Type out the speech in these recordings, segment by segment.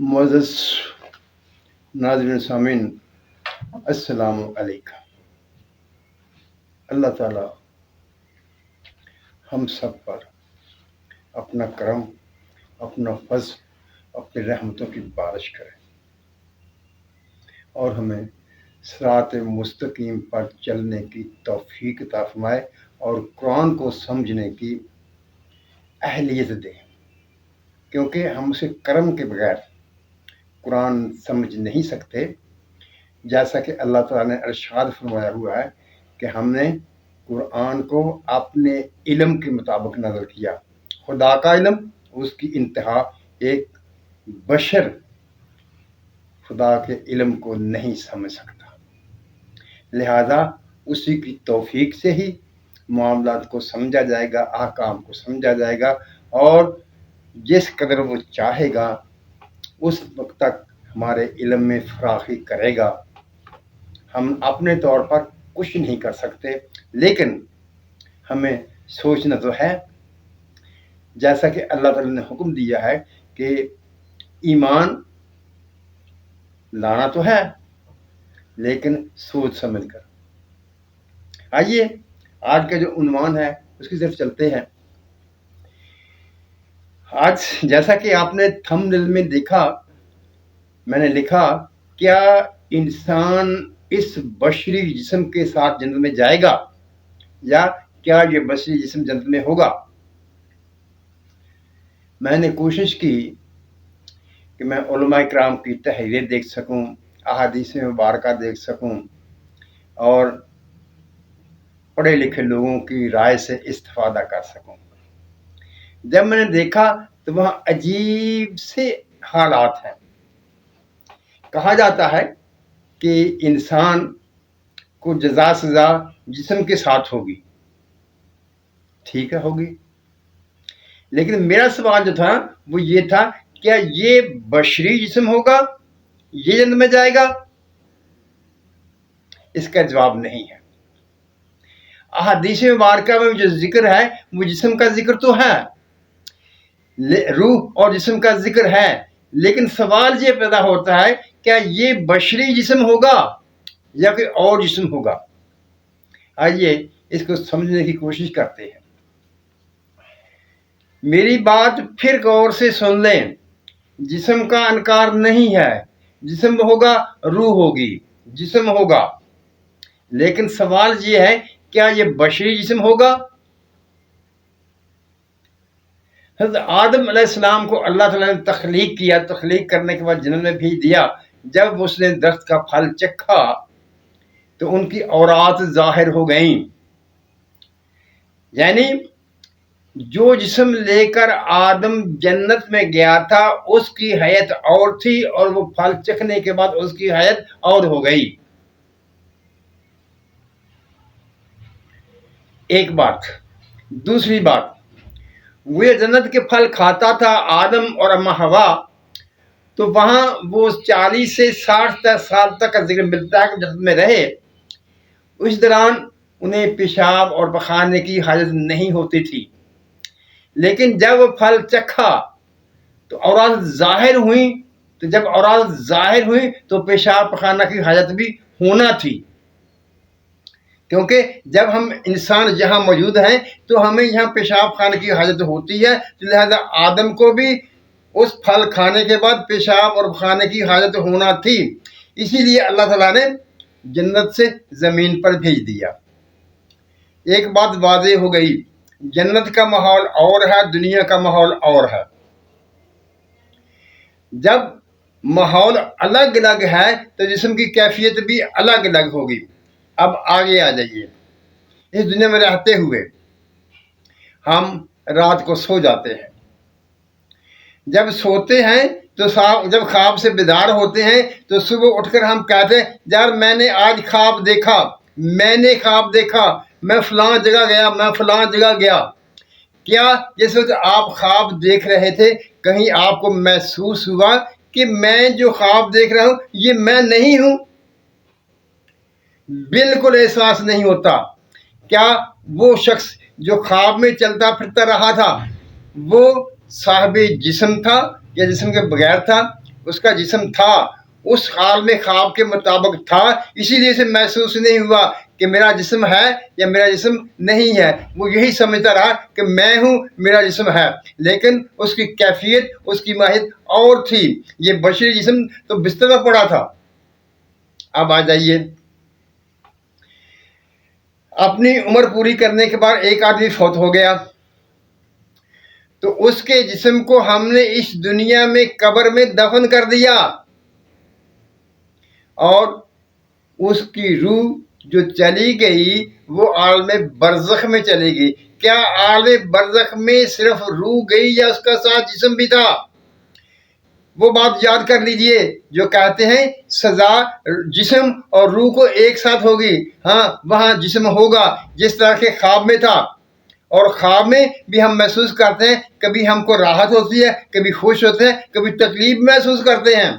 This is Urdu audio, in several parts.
معزز ناظرین سامعین، السلام علیکم۔ اللہ تعالی ہم سب پر اپنا کرم، اپنا فضل، اپنی رحمتوں کی بارش کرے اور ہمیں صراط مستقیم پر چلنے کی توفیق عطا فرمائے اور قرآن کو سمجھنے کی اہلیت دے، کیونکہ ہم اسے کرم کے بغیر قرآن سمجھ نہیں سکتے۔ جیسا کہ اللہ تعالیٰ نے ارشاد فرمایا ہوا ہے کہ ہم نے قرآن کو اپنے علم کے مطابق نازل کیا۔ خدا کا علم، اس کی انتہا ایک بشر خدا کے علم کو نہیں سمجھ سکتا، لہذا اسی کی توفیق سے ہی معاملات کو سمجھا جائے گا، احکام کو سمجھا جائے گا، اور جس قدر وہ چاہے گا اس وقت تک ہمارے علم میں فراخی کرے گا۔ ہم اپنے طور پر کچھ نہیں کر سکتے، لیکن ہمیں سوچنا تو ہے، جیسا کہ اللہ تعالی نے حکم دیا ہے کہ ایمان لانا تو ہے لیکن سوچ سمجھ کر۔ آئیے آج کا جو عنوان ہے اس کی طرف چلتے ہیں۔ آج جیسا کہ آپ نے تھمبنیل میں دیکھا، میں نے لکھا، کیا انسان اس بشری جسم کے ساتھ جنت میں جائے گا یا کیا یہ بشری جسم جنت میں ہوگا؟ میں نے کوشش کی کہ میں علماء کرام کی تحریریں دیکھ سکوں، احادیث مبارکہ دیکھ سکوں اور پڑھے لکھے لوگوں کی رائے سے استفادہ کر سکوں۔ جب میں نے دیکھا تو وہاں عجیب سے حالات ہیں۔ کہا جاتا ہے کہ انسان کو جزا سزا جسم کے ساتھ ہوگی، ٹھیک ہے، ہوگی، لیکن میرا سوال جو تھا وہ یہ تھا، کیا یہ بشری جسم ہوگا، یہ جنت میں جائے گا؟ اس کا جواب نہیں ہے۔ احادیث مبارکہ میں جو ذکر ہے وہ جسم کا ذکر تو ہے، روح اور جسم کا ذکر ہے، لیکن سوال یہ پیدا ہوتا ہے، کیا یہ بشری جسم ہوگا یا کوئی اور جسم ہوگا؟ آئیے اس کو سمجھنے کی کوشش کرتے ہیں۔ میری بات پھر غور سے سن لیں، جسم کا انکار نہیں ہے، جسم ہوگا، روح ہوگی، جسم ہوگا، لیکن سوال یہ ہے، کیا یہ بشری جسم ہوگا؟ حضرت آدم علیہ السلام کو اللہ تعالیٰ نے تخلیق کیا، تخلیق کرنے کے بعد جنت میں بھیج دیا۔ جب اس نے درخت کا پھل چکھا تو ان کی عورات ظاہر ہو گئیں، یعنی جو جسم لے کر آدم جنت میں گیا تھا اس کی حیت اور تھی، اور وہ پھل چکھنے کے بعد اس کی حیت اور ہو گئی۔ ایک بات۔ دوسری بات، وہ جنت کے پھل کھاتا تھا آدم اور اما حوا، تو وہاں وہ 40 سے 60 سال تک کا ذکر ملتا ہے کہ جنت میں رہے۔ اس دوران انہیں پیشاب اور پخانے کی حاجت نہیں ہوتی تھی، لیکن جب وہ پھل چکھا تو عورات ظاہر ہوئیں، تو جب عورات ظاہر ہوئیں تو پیشاب پخانہ کی حاجت بھی ہونا تھی، کیونکہ جب ہم انسان یہاں موجود ہیں تو ہمیں یہاں پیشاب خانے کی حاجت ہوتی ہے، لہذا آدم کو بھی اس پھل کھانے کے بعد پیشاب اور کھانے کی حاجت ہونا تھی، اسی لیے اللہ تعالیٰ نے جنت سے زمین پر بھیج دیا۔ ایک بات واضح ہو گئی، جنت کا ماحول اور ہے، دنیا کا ماحول اور ہے۔ جب ماحول الگ الگ ہے تو جسم کی کیفیت بھی الگ الگ ہوگی۔ اب آگے آ جائیے۔ اس دنیا میں رہتے ہوئے ہم رات کو سو جاتے ہیں، جب سوتے ہیں تو جب خواب سے بیدار ہوتے ہیں تو صبح اٹھ کر ہم کہتے ہیں، یار میں نے آج خواب دیکھا، میں نے خواب دیکھا، میں فلاں جگہ گیا، میں فلاں جگہ گیا۔ کیا جس وقت آپ خواب دیکھ رہے تھے کہیں آپ کو محسوس ہوا کہ میں جو خواب دیکھ رہا ہوں یہ میں نہیں ہوں؟ بالکل احساس نہیں ہوتا۔ کیا وہ شخص جو خواب میں چلتا پھرتا رہا تھا وہ صاحب جسم تھا یا جسم کے بغیر تھا؟ اس کا جسم تھا، اس عالم خواب کے مطابق تھا، اسی لیے سے محسوس نہیں ہوا کہ میرا جسم ہے یا میرا جسم نہیں ہے. وہ یہی سمجھتا رہا کہ میں ہوں، میرا جسم ہے، لیکن اس کی کیفیت، اس کی ماہیت اور تھی. یہ بشری جسم تو بستر میں پڑا تھا. اب آ جائیے، اپنی عمر پوری کرنے کے بعد ایک آدمی فوت ہو گیا، تو اس کے جسم کو ہم نے اس دنیا میں قبر میں دفن کر دیا، اور اس کی روح جو چلی گئی وہ عالم برزخ میں چلی گئی. کیا عالم برزخ میں صرف روح گئی یا اس کا ساتھ جسم بھی تھا؟ وہ بات یاد کر لیجئے جو کہتے ہیں سزا جسم اور روح کو ایک ساتھ ہوگی. ہاں، وہاں جسم ہوگا جس طرح کے خواب میں تھا، اور خواب میں بھی ہم محسوس کرتے ہیں، کبھی ہم کو راحت ہوتی ہے، کبھی خوش ہوتے ہیں، کبھی تکلیف محسوس کرتے ہیں.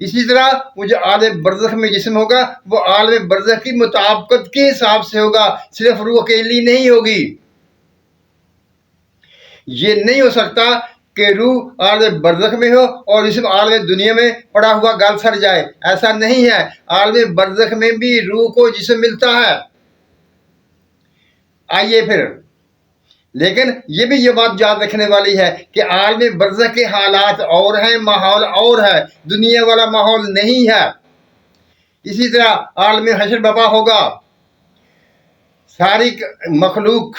اسی طرح وہ جو عالم برزخ میں جسم ہوگا وہ عالم برزخ کی مطابقت کے حساب سے ہوگا، صرف روح اکیلی نہیں ہوگی. یہ نہیں ہو سکتا کہ روح عالم برزخ میں ہو اور جسم عالم دنیا میں پڑا ہوا گل سر جائے. ایسا نہیں ہے. عالم برزخ میں بھی روح کو جسم ملتا ہے. آئیے پھر، لیکن یہ بھی یہ بات یاد رکھنے والی ہے کہ عالم برزخ کے حالات اور ہیں، ماحول اور ہے، دنیا والا ماحول نہیں ہے. اسی طرح عالم حشر بپا ہوگا، ساری مخلوق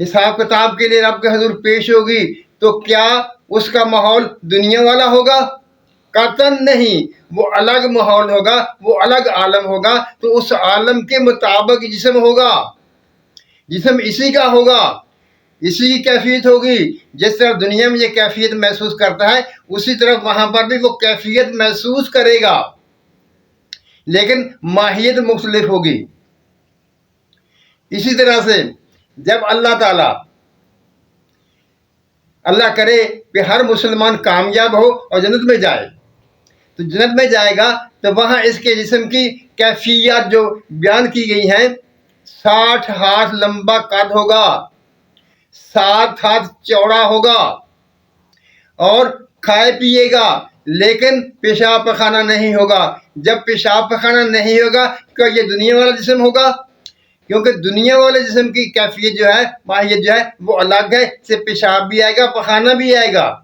حساب کتاب کے لیے رب کے حضور پیش ہوگی. تو کیا اس کا ماحول دنیا والا ہوگا؟ قطعاً نہیں. وہ الگ ماحول ہوگا، وہ الگ عالم ہوگا. تو اس عالم کے مطابق جسم ہوگا، جسم اسی کا ہوگا، اسی کی کیفیت ہوگی. جس طرح دنیا میں یہ کیفیت محسوس کرتا ہے اسی طرح وہاں پر بھی وہ کیفیت محسوس کرے گا، لیکن ماہیت مختلف ہوگی. اسی طرح سے جب اللہ تعالی، اللہ کرے کہ ہر مسلمان کامیاب ہو اور جنت میں جائے، تو جنت میں جائے گا تو وہاں اس کے جسم کی کیفیات جو بیان کی گئی ہیں، 60 ہاتھ لمبا قد ہوگا، 7 ہاتھ چوڑا ہوگا، اور کھائے پیے گا، لیکن پیشاب پخانہ نہیں ہوگا. جب پیشاب پخانہ نہیں ہوگا کیا یہ دنیا والا جسم ہوگا؟ کیونکہ دنیا والے جسم کی کیفیت جو ہے، ماہیت جو ہے وہ الگ ہے. سے پیشاب بھی آئے گا، پخانہ بھی آئے گا.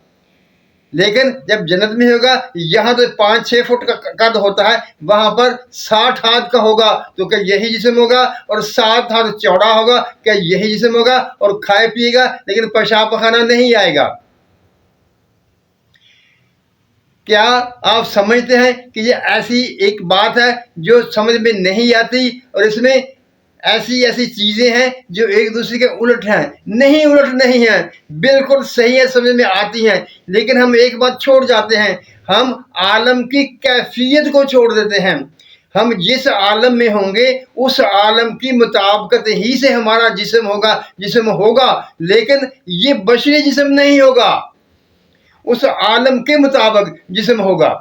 لیکن جب جنت میں ہوگا، یہاں تو 5-6 فٹ کا قد ہوتا ہے، وہاں پر 60 ہاتھ کا ہوگا. تو کیا یہی جسم ہوگا؟ اور 7 ہاتھ چوڑا ہوگا، کیا یہی جسم ہوگا؟ اور کھائے پیے گا لیکن پیشاب پخانہ نہیں آئے گا. کیا آپ سمجھتے ہیں کہ یہ ایسی ایک بات ہے جو سمجھ میں نہیں آتی، اور اس میں ایسی چیزیں ہیں جو ایک دوسرے کے الٹ ہیں؟ نہیں، الٹ نہیں ہیں، بالکل صحیح ہے، سمجھ میں آتی ہیں. لیکن ہم ایک بات چھوڑ جاتے ہیں، ہم عالم کی کیفیت کو چھوڑ دیتے ہیں. ہم جس عالم میں ہوں گے اس عالم کی مطابقت ہی سے ہمارا جسم ہوگا، لیکن یہ بشری جسم نہیں ہوگا، اس عالم کے مطابق جسم ہوگا.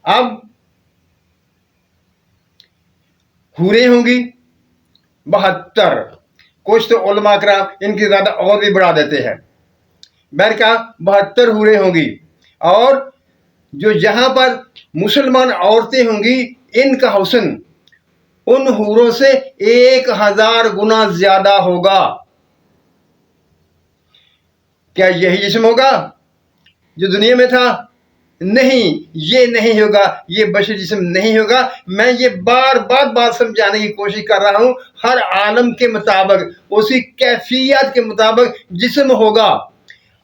اب حوریں ہوں گی 72. کچھ تو علماء کرام ان کی زیادہ اور بھی بڑھا دیتے ہیں. بہرکاہ 72 حوریں ہوں گی، اور جو یہاں پر مسلمان عورتیں ہوں گی ان کا حسن ان حوروں سے 1000 گنا زیادہ ہوگا. کیا یہی جسم ہوگا جو دنیا میں تھا؟ نہیں، یہ نہیں ہوگا، یہ بشری جسم نہیں ہوگا. میں یہ بار بات سمجھانے کی کوشش کر رہا ہوں. ہر عالم کے مطابق، اسی کیفیت کے مطابق جسم ہوگا.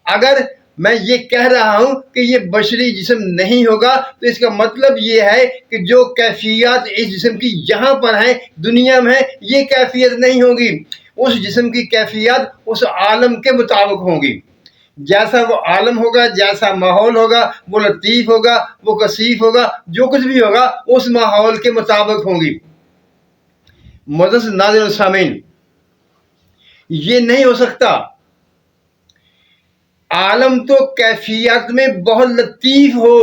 اگر میں یہ کہہ رہا ہوں کہ یہ بشری جسم نہیں ہوگا تو اس کا مطلب یہ ہے کہ جو کیفیات اس جسم کی یہاں پر ہیں، دنیا میں ہیں، یہ کیفیت نہیں ہوگی. اس جسم کی کیفیات اس عالم کے مطابق ہوں گی. جیسا وہ عالم ہوگا، جیسا ماحول ہوگا، وہ لطیف ہوگا، وہ کثیف ہوگا، جو کچھ بھی ہوگا اس ماحول کے مطابق ہوں گی. معزز ناظرین و سامعین، یہ نہیں ہو سکتا. عالم تو کیفیات میں بہت لطیف ہو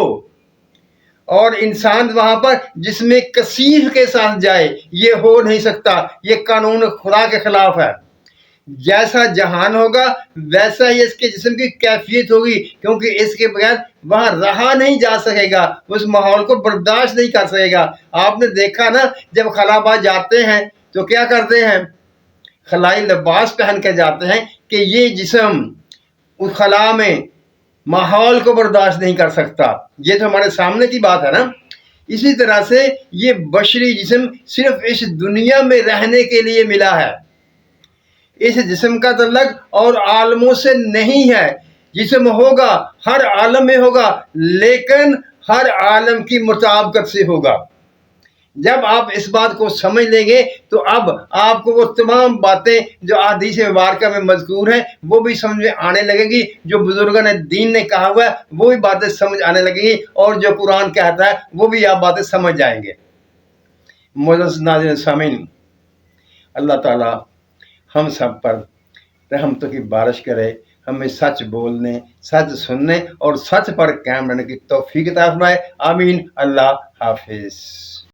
اور انسان وہاں پر جس میں کثیف کے ساتھ جائے، یہ ہو نہیں سکتا. یہ قانون خدا کے خلاف ہے. جیسا جہان ہوگا ویسا ہی اس کے جسم کی کیفیت ہوگی، کیونکہ اس کے بغیر وہاں رہا نہیں جا سکے گا، اس ماحول کو برداشت نہیں کر سکے گا۔ آپ نے دیکھا نا، جب خلا باد جاتے ہیں تو کیا کرتے ہیں؟ خلائی لباس پہن کے جاتے ہیں کہ یہ جسم اس خلا میں ماحول کو برداشت نہیں کر سکتا۔ یہ تو ہمارے سامنے کی بات ہے نا۔ اسی طرح سے یہ بشری جسم صرف اس دنیا میں رہنے کے لیے ملا ہے۔ اس جسم کا تعلق اور عالموں سے نہیں ہے۔ جسم ہوگا، ہر عالم میں ہوگا، لیکن ہر عالم کی مطابقت سے ہوگا۔ جب آپ اس بات کو سمجھ لیں گے تو اب آپ کو وہ تمام باتیں جو احادیث مبارکہ میں مذکور ہیں وہ بھی سمجھ میں آنے لگے گی، جو بزرگان دین نے کہا ہوا ہے وہ بھی باتیں سمجھ آنے لگیں گی، اور جو قرآن کہتا ہے وہ بھی آپ باتیں سمجھ جائیں گے۔ معزز ناظرین سامعین، اللہ تعالی ہم سب پر رحمتوں کی بارش کرے، ہمیں سچ بولنے، سچ سننے اور سچ پر قائم رہنے کی توفیق عطا فرمائے۔ آمین۔ اللہ حافظ۔